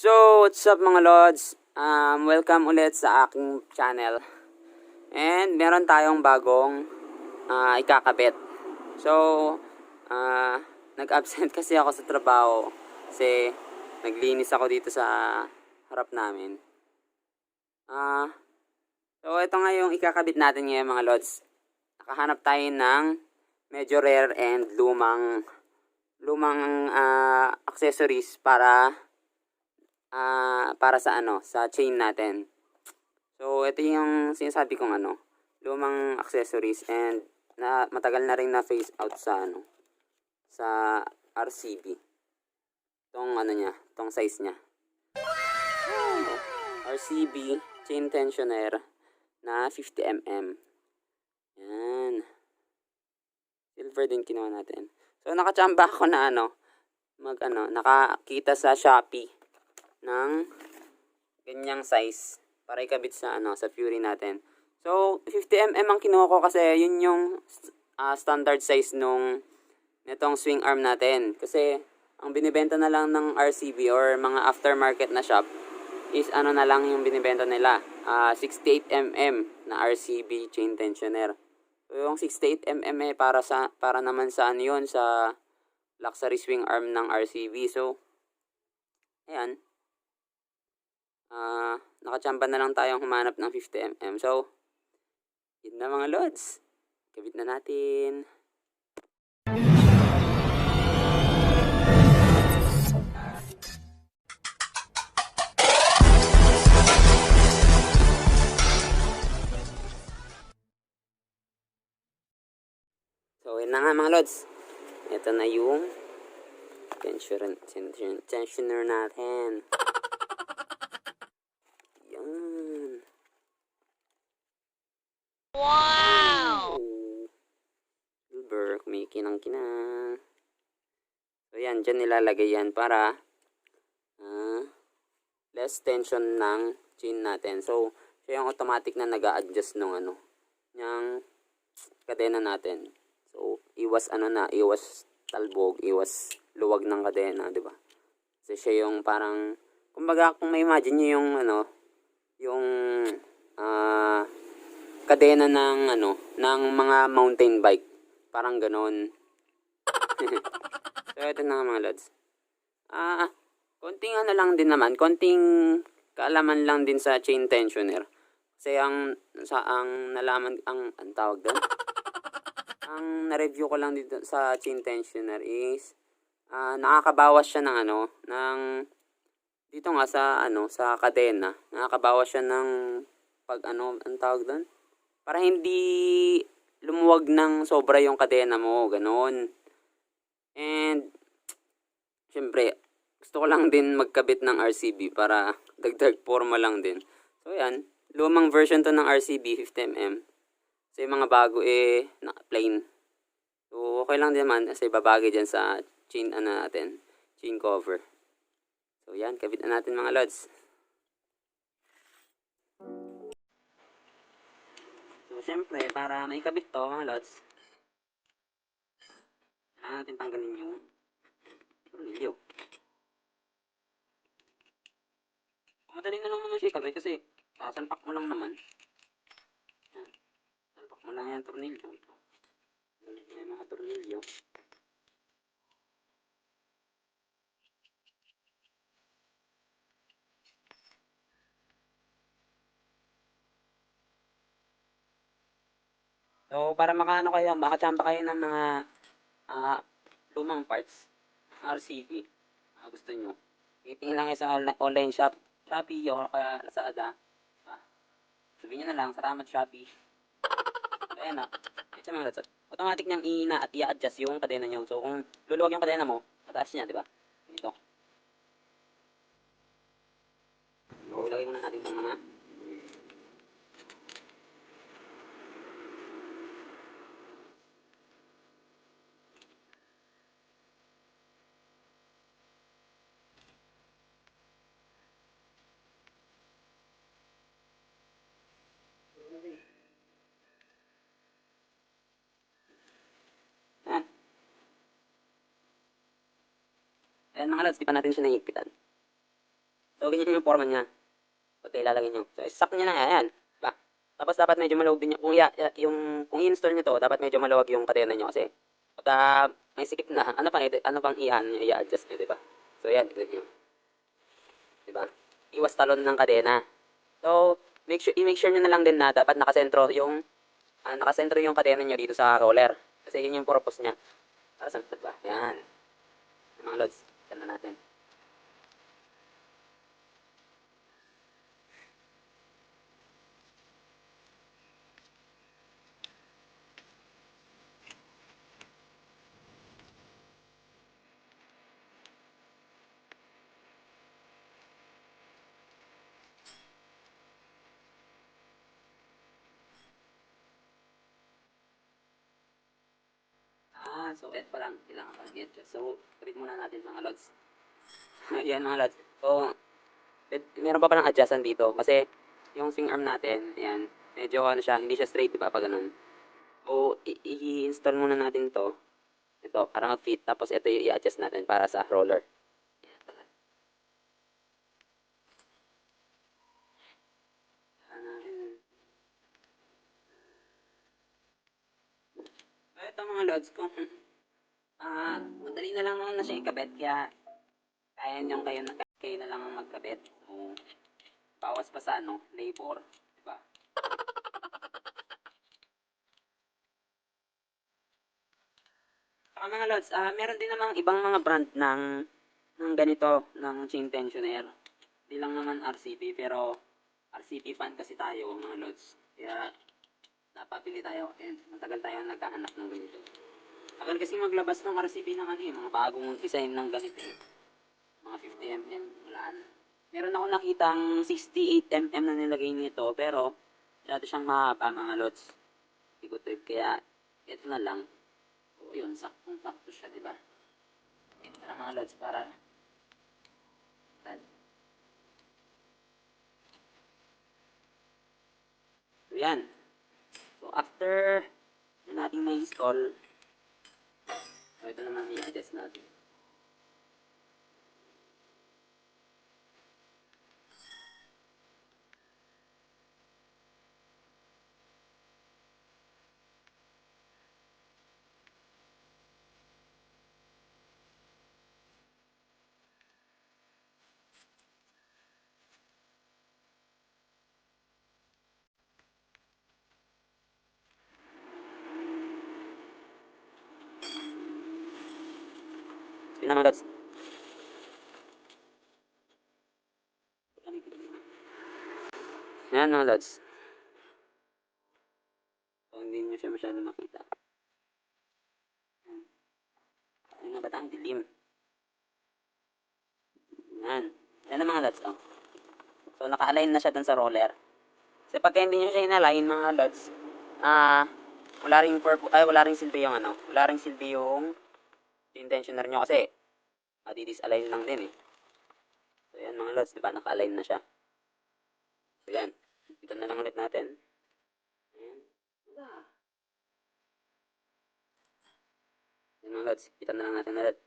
So, what's up mga lods? Welcome ulit sa aking channel. And meron tayong bagong ikakabit. So, nag-absent kasi ako sa trabaho kasi naglinis ako dito sa harap namin. So, ito nga yung ikakabit natin ngayon mga lods. Nakahanap tayo ng medyo rare and lumang accessories para sa chain natin. So, ito yung sinasabi kong lumang accessories and matagal na rin na phase out sa RCB. Itong size niya. RCB chain tensioner na 50mm. Yan. Silver din kinuha natin. So, nakachamba ako na nakakita sa Shopee ng ganyang size para ikabit sa Fury natin. So 50mm ang kinuha ko kasi yun yung standard size nitong swing arm natin. Kasi ang binibenta na lang ng RCB or mga aftermarket na shop is na lang yung binibenta nila, 68mm na RCB chain tensioner. So yung 68mm para naman sa yun, sa luxury swing arm ng RCB. So ayan, nakachamba na lang tayong humanap ng 50mm. So, yun na mga lods. Kabit na natin. So, yun na nga mga lods. Ito na yung tensioner natin. Yan. Wow! Silver, kumikinang-kinang. So, yan. Dyan nilalagay yan para less tension ng chain natin. So, siya yung automatic na nag-a-adjust ng kadena natin. So, iwas talbog, iwas luwag ng kadena, 'di ba? Kasi siya yung parang, kumbaga kung may imagine niyo yung kadena ng mga mountain bike. Parang ganoon. So, ito na nga mga lods. Konting konting kaalaman lang din sa chain tensioner. Kasi ang tawag doon, ang na-review ko lang dito sa chain tensioner is nakakabawas siya ng dito nga sa kadena. Nakakabawas siya ng ang tawag doon, para hindi lumuwag ng sobra yung kadena mo, ganoon. And syempre, gusto ko lang din magkabit ng RCB para dagdag forma lang din. So yan, lumang version to ng RCB 50mm. So yung mga bago plain. So okay lang din naman kasi babagay dyan sa chain chain cover. So yan, kabit na natin mga lods. So syempre, para may kabit to mga lods, kailangan natin tanggalin yung tornilyo. Madali na lang naman siya ikabit kasi sasalpak mo lang naman. Yan. Salpak mo lang yung tornilyo. May mga tornilyo. So, para makachamba kayo ng mga lumang parts, RCB, gusto nyo, itingin lang kayo sa online shop, Shopee o kaya Lazada. Sabihin nyo na lang, salamat Shopee. So, ayan na. Ito mga lods. Automatic niyang i-adjust yung kadena nyo. So, kung luluwag yung kadena mo, mataas niya, di ba? Ito. So, ilagay muna natin itong mga ayan mga lods, di pa natin siya nahihigpitan. So, ganyan yung forma niya. Pagka ilalagay nyo. So, isak nyo na, ayan. Diba? Tapos, dapat medyo maluwag din kung i-install nyo to, dapat medyo maluwag yung kadena nyo kasi pagka may sikip na, ano pang i-adjust nyo, diba? So, ayan, tignan nyo. Diba? Iwas talon ng kadena. So, i-make sure nyo na lang din na dapat nakasentro yung kadena nyo dito sa roller. Kasi yun yung purpose niya. Para sa ba? Yan. Mga lods, tignan na natin. So, ito pa lang. Kailangan pa i-adjust. So, read muna natin mga lods. Yan mga lods. So, meron pa palang adjustan dito. Kasi, yung swing arm natin, yan, medyo ano siya, hindi siya straight, diba? Pag ganun. So, i-install muna natin to. Ito, para mag-fit. Tapos, ito yung i-adjust natin para sa roller. Ito mga lods ko. Madali na lang naman na siya ikabit. Kaya, kaya niyong kayo na lang ang magkabit. So, bawas pa sa labor. Diba? Saka mga lods, meron din namang ibang mga brand ng ganito, ng chain tensioner. Hindi lang naman RCP, pero RCP fan kasi tayo mga lods. Kaya, napapili tayo. And matagal tayo nagkahanap ng ganito. Tagal kasi maglabas ng RCP ng mga bagong design ng ganito. Mga 50mm, wala na. Meron ako nakitang 68mm na nilagay nito, pero masyado siyang mahaba mga lods. Ikot-trip, kaya ito na lang. O yun, saktong-sakto siya, diba? Ito na mga lods para so yan. So after natin na-install, so ito naman i-adjust natin. Yun na mga lods. Yan mga lods. So hindi nyo siya masyado makita. Yan na ba't ang dilim? Yan. Yan na mga lods. Oh. So naka-align na siya dun sa roller. Kasi pagka hindi nyo siya in-align mga lods, wala ring silbi yung wala ring silbi yung intentioner nyo kasi madi-disalign lang din eh. So yan mga lods, diba naka-align na siya. So yan, ito na lang ulit natin. Ayan. Yan mga lods, ito na lang natin ulit.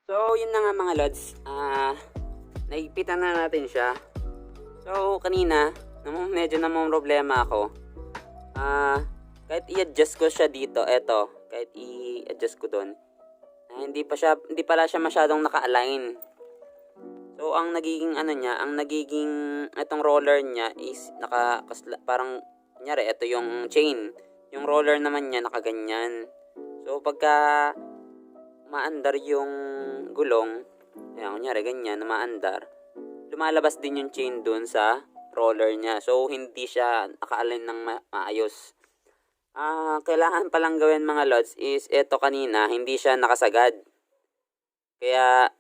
So yun na nga mga lods, naigpitan na natin siya. So kanina, medyo namang problema ako. Kahit i-adjust ko siya dito, kahit i-adjust ko doon, hindi pala siya masyadong naka-align. So ang nagiging itong roller niya is parang kunyari ito yung chain. Yung roller naman niya nakaganyan. So pagka maandar yung gulong, ayan, kunyari ganyan, maandar, lumalabas din yung chain dun sa roller niya. So, hindi siya naka-align ng maayos. Kailangan palang gawin mga lods is, eto kanina, hindi siya nakasagad. Kaya,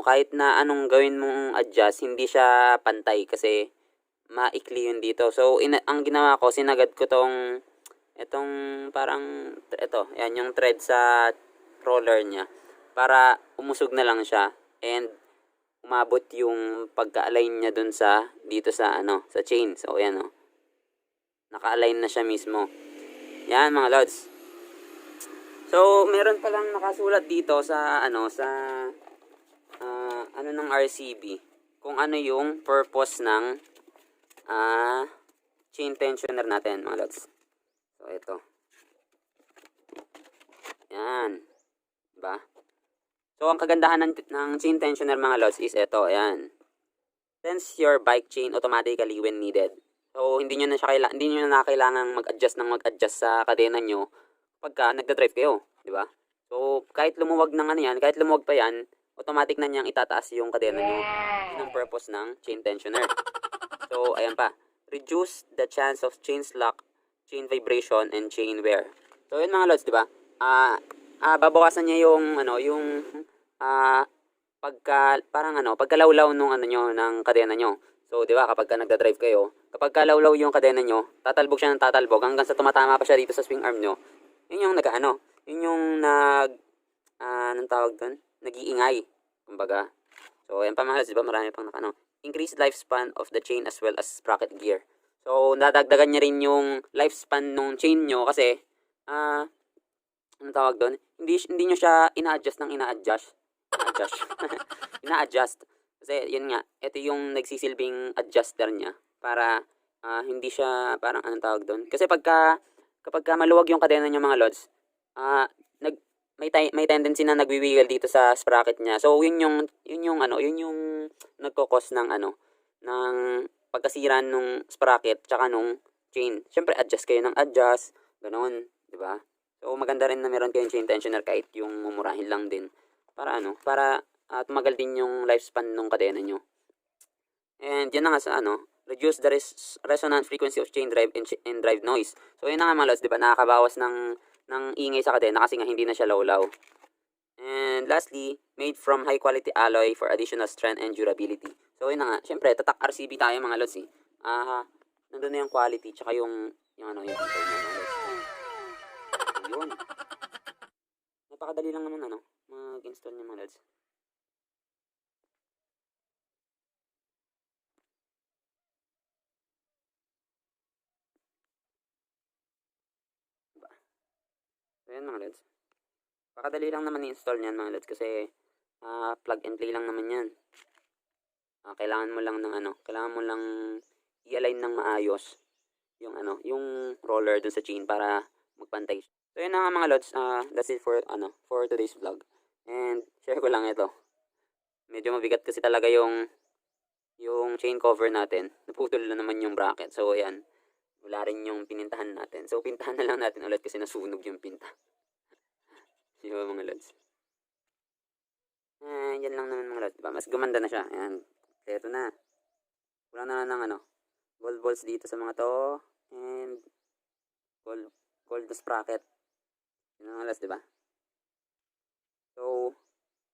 kahit na anong gawin mong adjust, hindi siya pantay kasi maikli yun dito. So, ang ginawa ko, sinagad ko itong parang, yan yung thread sa roller niya para umusog na lang siya and umabot yung pagka-align niya dun dito sa chain. So ayan naka-align na siya mismo. Yan mga lods. So, meron palang nakasulat dito sa ano ng RCB kung ano yung purpose ng chain tensioner natin, mga lods. So, ito. Yan. Diba? So, ang kagandahan ng chain tensioner, mga lods, is ito. Ayan. Tense your bike chain automatically when needed. So, hindi nyo na kailangan mag-adjust sa kadena nyo pagka nagda-drive kayo. Diba? So, kahit lumuwag pa yan, automatic na niyang itataas yung kadena nyo. Yun ang purpose ng chain tensioner. So, ayan pa. Reduce the chance of chain lock, chain vibration, and chain wear. So, yun mga lods, di ba? Babawasan niya yung pagkalawlaw ng kadena nyo. So, di ba, kapag nagda-drive kayo, kapag kalawlaw yung kadena nyo, tatalbog siya ng tatalbog hanggang sa tumatama pa siya dito sa swing arm nyo. Yun yung yun yung anong tawag doon? Nag-iingay, kumbaga. So, ayan pa mga lods, di ba? Marami pang increased lifespan of the chain as well as sprocket gear. So, nadagdagan niya rin yung lifespan ng chain nyo kasi, anong tawag doon? Hindi nyo siya ina-adjust. Ina-adjust. Kasi, yun nga, ito yung nagsisilbing adjuster niya para hindi siya, parang anong tawag doon? Kasi kapag maluwag yung kadena nyo, mga lods, may tendency na nagwiwiggle dito sa sprocket niya. So, yun yung nagko-cause ng pagkasira nung sprocket tsaka nung chain. Syempre, adjust kayo ng adjust, ganoon, 'di ba? So, maganda rin na meron kayong chain tensioner kahit yung mumurahin lang din para tumagal din yung lifespan nung kadena nyo. And yan na nga sa reduce the resonant frequency of chain drive and drive noise. So, yun na nga mga lods, 'di ba? Nakakabawas ng ingay sa kadena kasi nga hindi na siya lawlaw. And lastly, made from high quality alloy for additional strength and durability. So yun na nga, syempre tatak RCB tayo mga lods eh. Nandun na yung quality tsaka yung detail niya mga lods. Yun. Napakadali lang naman mag-install niya mga lods. So yun mga lods. Pakadali lang naman i-install niyan mga lods kasi plug and play lang naman yan. Kailangan mo lang i-align ng maayos yung roller dun sa chain para magpantay. So yun na nga mga lods, that's it for today's vlog. And share ko lang ito. Medyo mabigat kasi talaga yung chain cover natin. Naputol na naman yung bracket. So ayan, wala rin yung pinintahan natin. So pintahan na lang natin ulit kasi nasunog yung pinta. Yung mga lods. Yan lang naman mga lods. Diba? Mas gumanda na siya. Ayan. Ito na. Wala na ng gold balls dito sa mga to. And gold sprocket. Yun mga lods, diba? So,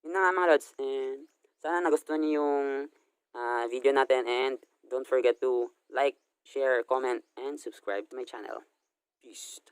yun na nga mga lods. And sana nagustuhan niyo yung video natin. And don't forget to like, share, comment, and subscribe to my channel. Peace.